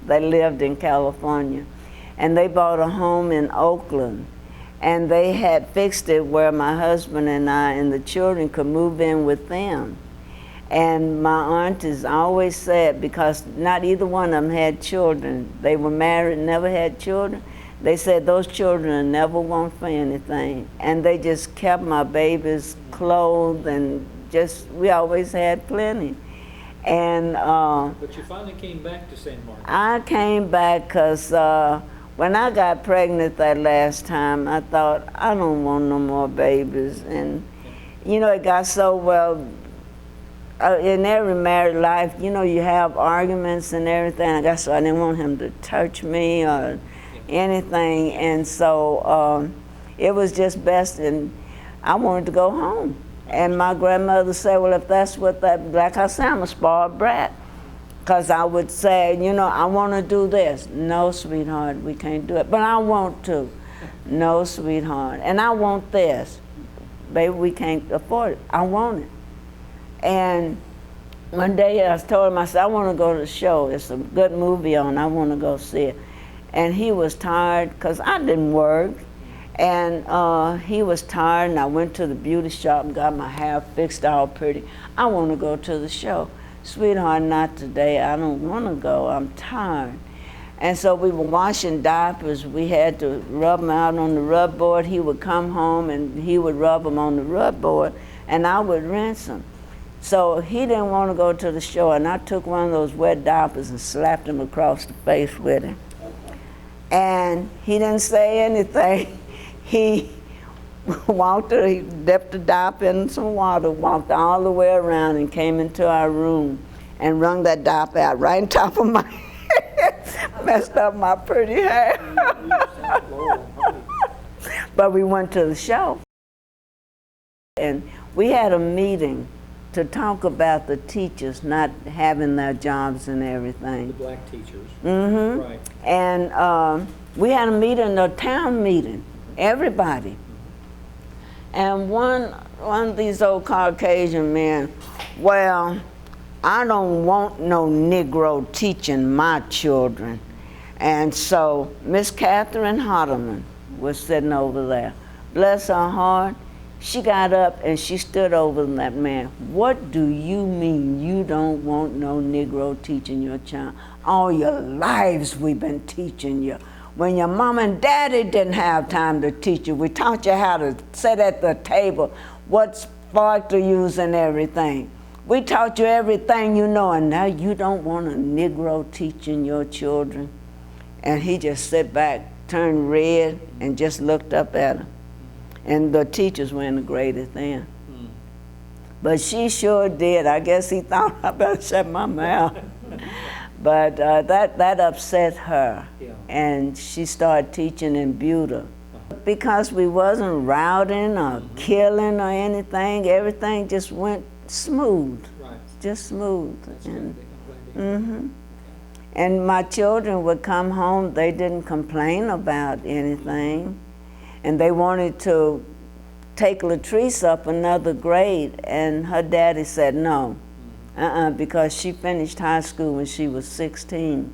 They lived in California, and they bought a home in Oakland, and they had fixed it where my husband and I and the children could move in with them. And my aunties always said, because not either one of them had children, they were married, never had children, they said those children never want for anything. And they just kept my babies clothed, and just, we always had plenty. And but you finally came back to San Marcos. I came back because when I got pregnant that last time, I thought, I don't want no more babies. And, you know, it got so well, in every married life, you know, you have arguments and everything. I guess so I didn't want him to touch me or anything. And so it was just best, and I wanted to go home. And my grandmother said, well, if that's what that, like I said, I'm a spoiled brat. Because I would say, you know, I want to do this. No, sweetheart, we can't do it. But I want to. No, sweetheart. And I want this. Baby, we can't afford it. I want it. And one day I told him, I said, I want to go to the show. It's a good movie on. I want to go see it. And he was tired because I didn't work. And he was tired, and I went to the beauty shop and got my hair fixed all pretty. I want to go to the show. Sweetheart, not today. I don't want to go. I'm tired. And so we were washing diapers. We had to rub them out on the rub board. He would come home, and he would rub them on the rub board, and I would rinse them. So he didn't want to go to the show, and I took one of those wet diapers and slapped him across the face with it. And he didn't say anything. He walked, he dipped the diaper in some water, walked all the way around and came into our room and wrung that diaper out right on top of my head, messed up my pretty hair. But we went to the show. And we had a meeting to talk about the teachers not having their jobs and everything. The black teachers. Mm-hmm. Right. And we had a meeting, a town meeting, everybody. And one of these old Caucasian men, well, I don't want no Negro teaching my children. And so Miss Catherine Hardeman was sitting over there. Bless her heart, she got up and she stood over that man. What do you mean you don't want no Negro teaching your child? All your lives we've been teaching you. When your mom and daddy didn't have time to teach you, we taught you how to sit at the table, what spark to use and everything. We taught you everything you know, and now you don't want a Negro teaching your children. And he just sat back, turned red, and just looked up at her. And the teachers were in the grade then. But she sure did. I guess he thought I better shut my mouth. But that upset her. Yeah. And she started teaching in Buda. Because we wasn't routing or killing or anything, everything just went smooth. Right. Just smooth. That's And, good. and my children would come home, they didn't complain about anything. And they wanted to take Latrice up another grade, and her daddy said no, because she finished high school when she was 16.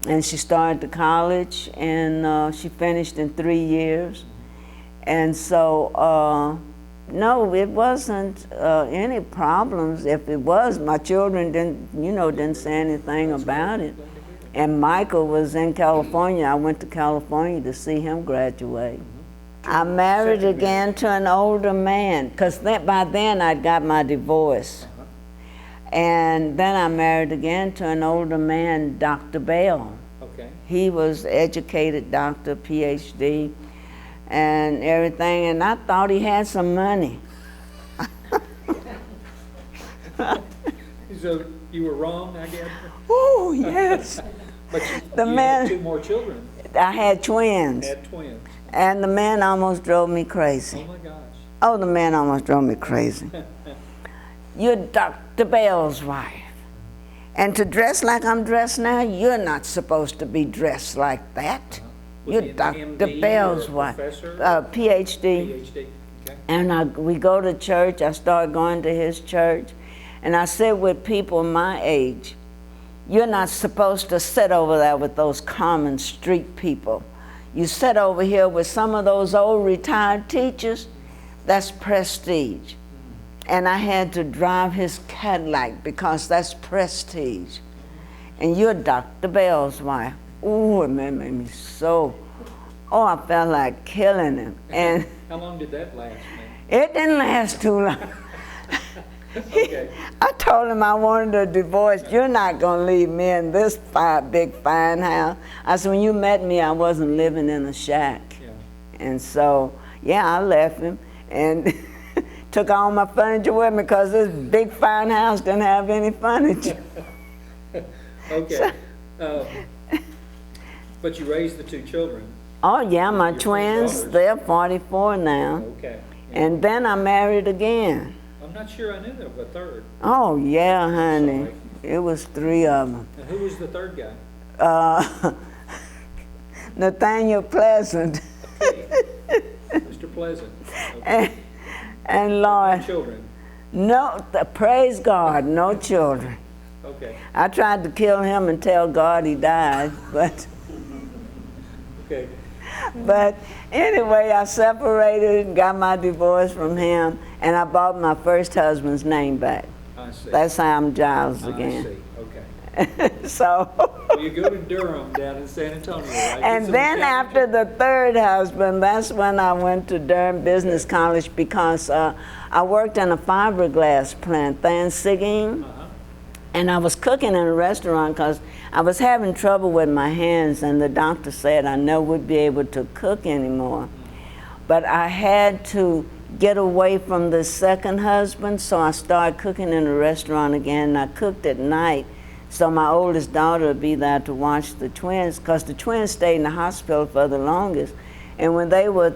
And she started to college, and she finished in 3 years. And so, no, it wasn't any problems. If it was, my children didn't say anything about it. And Michael was in California. I went to California to see him graduate. I married again to an older man, because by then I'd got my divorce. And then I married again to an older man, Dr. Bell. Okay. He was educated doctor, PhD, and everything, and I thought he had some money. So you were wrong, I guess? Oh, yes. But The you man- had 2 more children. I had twins, Had twins. and the man almost drove me crazy. Oh my gosh. Oh, the man almost drove me crazy. You're Dr. Bell's wife. And to dress like I'm dressed now, you're not supposed to be dressed like that. Was You're he an Dr. MD Bell's or a wife. professor? PhD. PhD. Okay. And we go to church. I started going to his church. And I sit with people my age. you're not supposed to sit over there with those common street people. You sit over here with some of those old retired teachers, that's prestige. And I had to drive his Cadillac because that's prestige. And you're Dr. Bell's wife. Ooh, it made me so, oh, I felt like killing him. And How long did that last, man? it didn't last too long. Okay. I told him I wanted a divorce. You're not going to leave me in this big fine house. I said, when you met me, I wasn't living in a shack. Yeah. And so, yeah, I left him and took all my furniture with me because this big fine house didn't have any furniture. Okay. But you raised the 2 children. Oh, yeah, my Your twins, daughters. they're 44 now. Okay. And then I married again. I'm not sure I knew there was a third. Oh, yeah, honey. Sorry. It was 3 of them. And who was the third guy? Nathaniel Pleasant. Okay. Mr. Pleasant. Okay. And Lord, Children. no, praise God, no children. Okay. I tried to kill him and tell God he died, Okay. but anyway, I separated and got my divorce from him, and I bought my first husband's name back. I see. That's how I'm Giles I again. see. Okay. So, Well, you go to Durham down in San Antonio, right? Get and some then accounting. after the third husband, that's when I went to Durham Business College because I worked in a fiberglass plant there in Seguin. And I was cooking in a restaurant because I was having trouble with my hands, and the doctor said I never would be able to cook anymore. But I had to get away from the second husband, so I started cooking in a restaurant again, and I cooked at night. So my oldest daughter would be there to watch the twins, because the twins stayed in the hospital for the longest. And when they were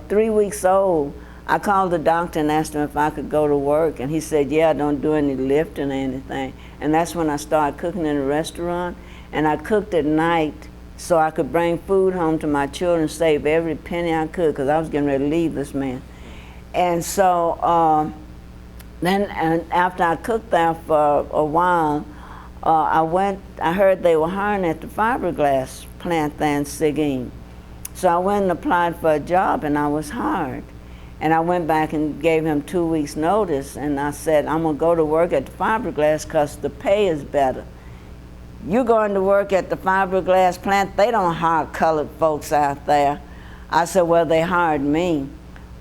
3 weeks old, I called the doctor and asked him if I could go to work, and he said, yeah, don't do any lifting or anything. And that's when I started cooking in a restaurant, and I cooked at night so I could bring food home to my children, save every penny I could, because I was getting ready to leave this man. And so then after I cooked there for a while, I heard they were hiring at the fiberglass plant there in Seguin. So I went and applied for a job, and I was hired. And I went back and gave him 2 weeks notice, and I said, I'm gonna go to work at the fiberglass because the pay is better. You going to work at the fiberglass plant, they don't hire colored folks out there. I said, well, they hired me.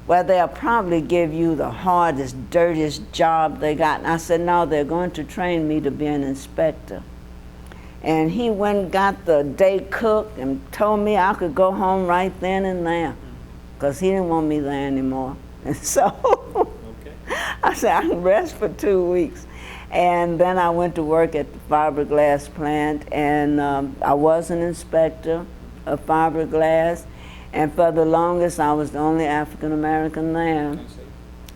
Well, they'll probably give you the hardest, dirtiest job they got. And I said, no, they're going to train me to be an inspector. And he went and got the day cook and told me I could go home right then and there, because he didn't want me there anymore. And so Okay. I said, I can rest for 2 weeks. And then I went to work at the fiberglass plant, and I was an inspector of fiberglass. And for the longest, I was the only African-American there. I see.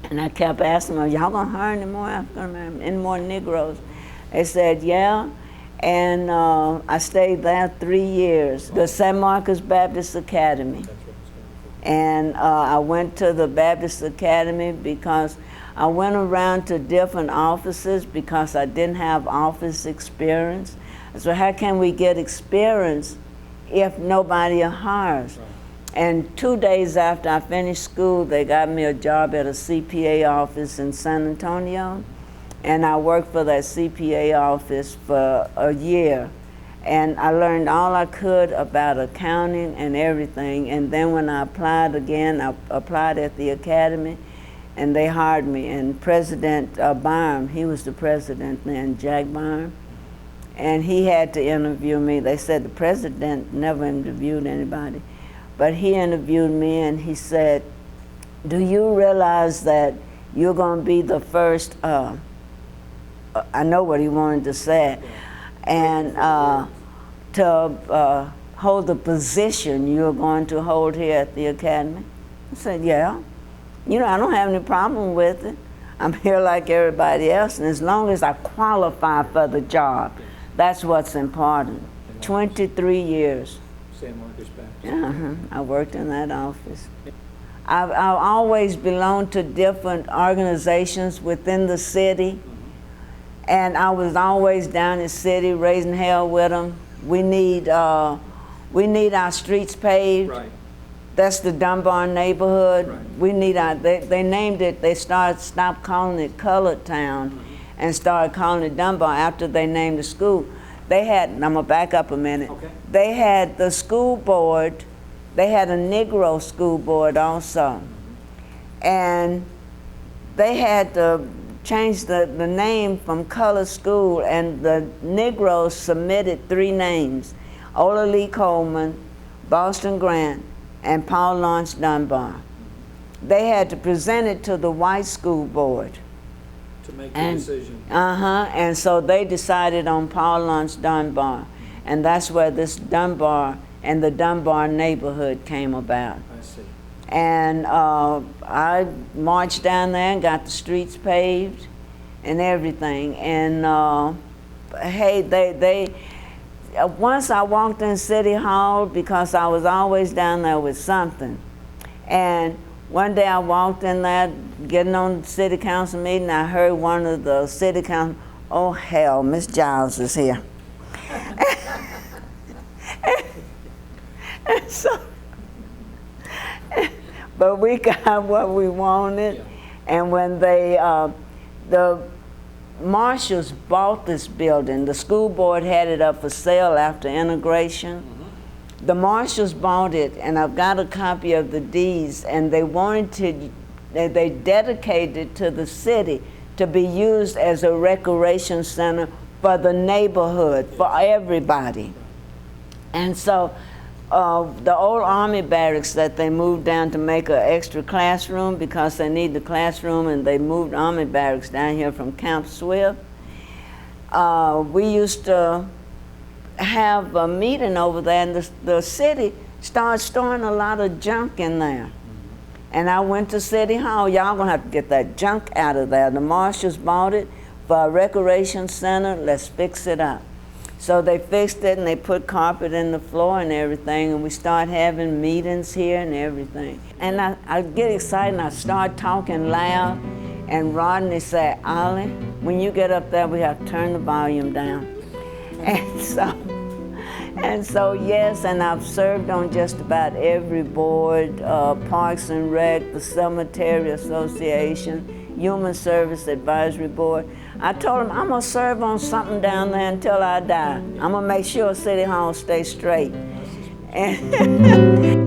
And I kept asking them, y'all gonna hire any more African-Americans, any more Negroes? They said, yeah. And I stayed there 3 years, the San Marcos Baptist Academy. That's what it's going for. And I went to the Baptist Academy because I went around to different offices because I didn't have office experience. So how can we get experience if nobody hires? Right. And 2 days after I finished school, they got me a job at a CPA office in San Antonio. And I worked for that CPA office for a year. And I learned all I could about accounting and everything. And then when I applied again, I applied at the academy, and they hired me. And President Byram, he was the president then, Jack Byram, and he had to interview me. They said the president never interviewed anybody. But he interviewed me, and he said, do you realize that you're going to be the first, I know what he wanted to say, and to hold the position you're going to hold here at the academy? I said, yeah. You know, I don't have any problem with it. I'm here like everybody else, and as long as I qualify for the job, that's what's important. 23 years. San Marcos Baptist. I worked in that office. I've always belonged to different organizations within the city, And I was always down in the city raising hell with them. We need our streets paved. Right. That's the Dunbar neighborhood. Right. We need they named it, they stopped calling it Colored Town and started calling it Dunbar after they named the school. They had, and I'm gonna back up a minute. Okay. They had the school board, they had a Negro school board also. And they had to change the name from Color School, and the Negroes submitted 3 names: Ola Lee Coleman, Boston Grant, and Paul Laurence Dunbar. They had to present it to the white school board. To make the decision. And so they decided on Paul Laurence Dunbar, and that's where this Dunbar and the Dunbar neighborhood came about. I see. And I marched down there and got the streets paved and everything. And hey, once I walked in City Hall, because I was always down there with something. And one day I walked in there, getting on the city council meeting, I heard one of the city council, oh hell, Miss Giles is here. And so, but we got what we wanted. Yeah. And when the Marshalls bought this building, the school board had it up for sale after integration. The Marshalls bought it, and I've got a copy of the deeds, and they wanted to, they dedicated it to the city to be used as a recreation center for the neighborhood, for everybody. And so the old Army barracks that they moved down to make an extra classroom because they need the classroom, and they moved Army barracks down here from Camp Swift. We used to have a meeting over there, and the city started storing a lot of junk in there. And I went to City Hall, y'all gonna have to get that junk out of there. The Marshalls bought it for a recreation center, let's fix it up. So they fixed it, and they put carpet in the floor and everything, and we start having meetings here and everything. And I get excited, and I start talking loud, and Rodney said, Ollie, when you get up there, we have to turn the volume down. And so yes, and I've served on just about every board, Parks and Rec, the Cemetery Association, Human Service Advisory Board. I told him I'm gonna serve on something down there until I die. I'm gonna make sure City Hall stays straight. And